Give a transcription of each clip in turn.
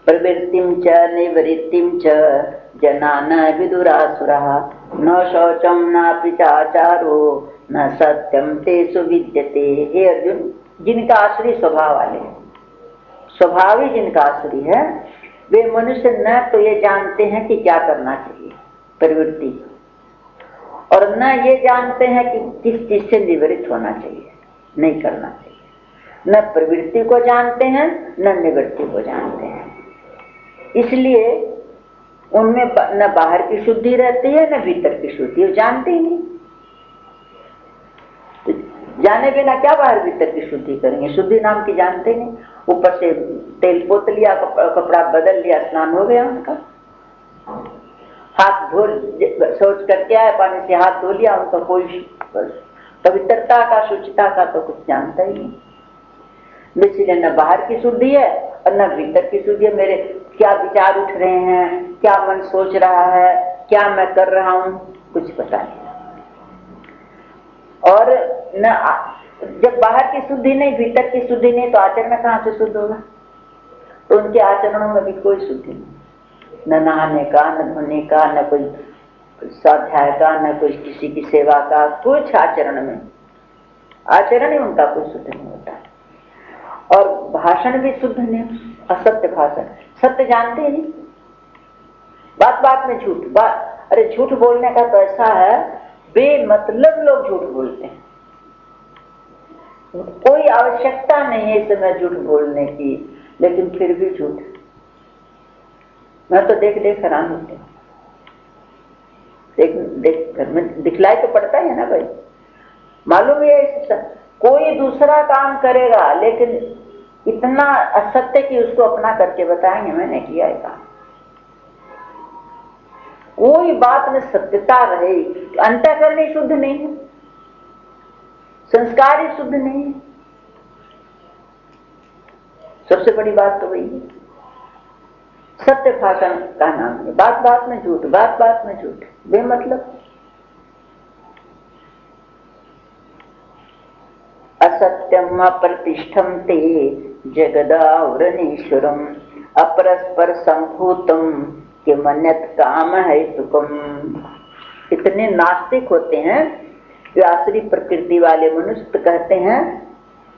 प्रवृत्तिं च निवृत्तिं च जना न विदुरासुरः न शौचं नापि चाचारो न सत्यम तेषु विद्यते। हे अर्जुन, जिनका आसुरी स्वभाव वाले, स्वभाव ही जिनका आसुरी है, वे मनुष्य न तो ये जानते हैं कि क्या करना चाहिए प्रवृत्ति, और न ये जानते हैं कि किस चीज से निवृत्त होना चाहिए, नहीं करना चाहिए। न प्रवृत्ति को जानते हैं न निवृत्ति को जानते हैं। इसलिए उनमें न बाहर की शुद्धि रहती है न भीतर की शुद्धि, वो जानते ही नहीं। तो जाने बिना क्या बाहर भीतर की शुद्धि करेंगे, शुद्धि नाम की जानते नहीं। ऊपर से तेल पोत लिया, कपड़ा बदल लिया, स्नान हो गया उनका, हाथ धो, शौच करके आए, पानी से हाथ धो लिया, उनका कोई पवित्रता का शुचिता का तो कुछ जानता ही नहीं। इसलिए न बाहर की शुद्धि है और न भीतर की शुद्धि है। मेरे क्या विचार उठ रहे हैं, क्या मन सोच रहा है, क्या मैं कर रहा हूं, कुछ पता नहीं। और न जब बाहर की शुद्धि नहीं, भीतर की शुद्धि नहीं, तो आचरण कहां से शुद्ध होगा? तो उनके आचरणों में भी कोई शुद्धि नहीं, न नहाने का, न धोने का, न कोई स्वाध्याय का, न कोई किसी की सेवा का, कुछ आचरण में, आचरण ही उनका कुछ शुद्ध नहीं होता। और भाषण भी शुद्ध नहीं, असत्य भाषण, सत्य जानते ही नहीं, बात बात में झूठ। अरे झूठ बोलने का तो ऐसा है, बेमतलब लोग झूठ बोलते हैं, कोई आवश्यकता नहीं है इस समय झूठ बोलने की, लेकिन फिर भी झूठ। मैं तो देख देख हैरान होती हूँ, देख घर में दिखलाई तो पड़ता है ना भाई। मालूम है कोई दूसरा काम करेगा लेकिन इतना असत्य कि उसको अपना करके बताएंगे मैंने किया है काम। कोई बात में सत्यता रहे, अंतःकरण ही शुद्ध नहीं है, संस्कार ही शुद्ध नहीं है। सबसे बड़ी बात तो वही है, सत्य भाषण का नाम है, बात बात में झूठ, बात बात में झूठ, बेमतलब। असत्यम अप्रतिष्ठम ते जगदावरणीश्वरम अपरस्पर संभूतम किमन्यत् काम हेतुकम। इतने नास्तिक होते हैं कि आसुरी प्रकृति वाले मनुष्य कहते हैं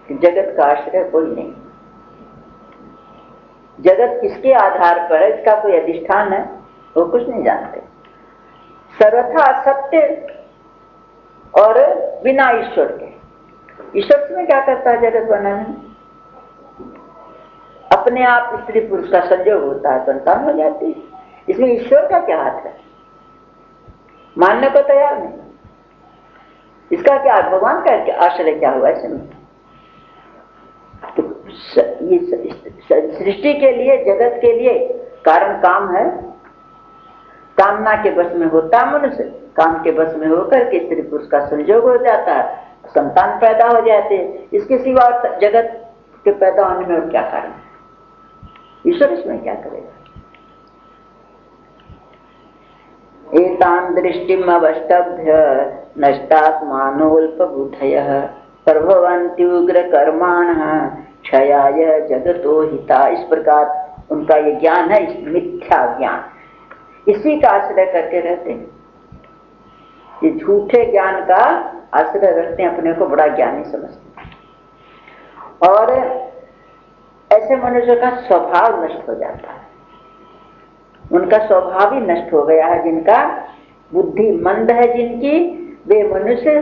कि जगत का आश्रय कोई नहीं, जगत किसके आधार पर है, इसका कोई अधिष्ठान है, वो कुछ नहीं जानते। सर्वथा असत्य और बिना ईश्वर के। ईश्वर में क्या करता है जगत बनाने में? अपने आप स्त्री पुरुष का संयोग होता है, संतान हो जाती है, इसमें ईश्वर का क्या हाथ है? मानने को तैयार नहीं। इसका क्या, भगवान का आश्रय क्या हुआ इसमें? तो ये सृष्टि के लिए, जगत के लिए कारण काम है, कामना के बस में होता मनुष्य, काम के बस में होकर के स्त्री पुरुष का संयोग हो जाता है, संतान पैदा हो जाते हैं। इसके सिवा जगत के पैदा होने में और क्या कारण है? ईश्वर इसमें क्या करेगा? एतां दृष्टिम अवष्टभ्य नष्टात्मानोल्पबुद्धयः प्रभवन्ति उग्र कर्माणः क्षयाय जगतो हिता। इस प्रकार उनका ये ज्ञान है, मिथ्या ज्ञान, इसी का आश्रय करके रहते हैं। ये झूठे ज्ञान का आश्रय रखते हैं, अपने को बड़ा ज्ञानी समझते हैं, और ऐसे मनुष्य का स्वभाव नष्ट हो जाता है। उनका स्वभाव ही नष्ट हो गया है। जिनका बुद्धि मंद है, जिनकी, वे मनुष्य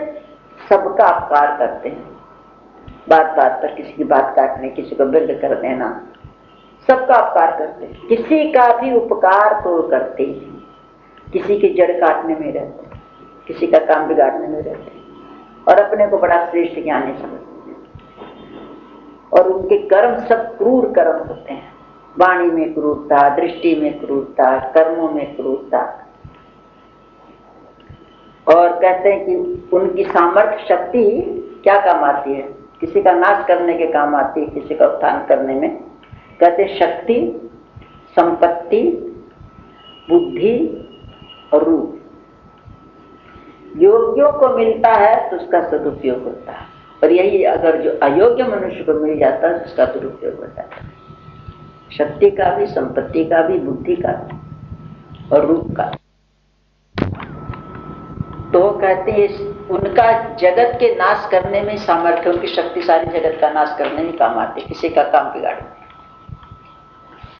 सबका अपकार करते हैं, बात बात पर किसी की बात काटने, किसी को वृद्ध कर देना, सबका अपकार करते हैं, किसी का भी उपकार तो करते ही नहीं। किसी की जड़ काटने में रहते, किसी का काम बिगाड़ने में रहते, और अपने को बड़ा श्रेष्ठ ज्ञानी समझते हैं। और उनके कर्म सब क्रूर कर्म होते हैं, वाणी में क्रूरता, दृष्टि में क्रूरता, कर्मों में क्रूरता। और कहते हैं कि उनकी सामर्थ्य शक्ति क्या काम आती है? किसी का नाश करने के काम आती है, किसी का उत्थान करने में। कहते शक्ति, संपत्ति, बुद्धि और रूप योग्यों को मिलता है तो उसका सदुपयोग होता है, और यही अगर जो अयोग्य मनुष्य को मिल जाता है उसका दुरुपयोग होता है। शक्ति का भी, संपत्ति का भी, बुद्धि का भी और रूप का। तो कहते हैं उनका जगत के नाश करने में सामर्थ्य, उनकी शक्ति सारी जगत का नाश करने में काम आती, किसी का काम बिगाड़ने।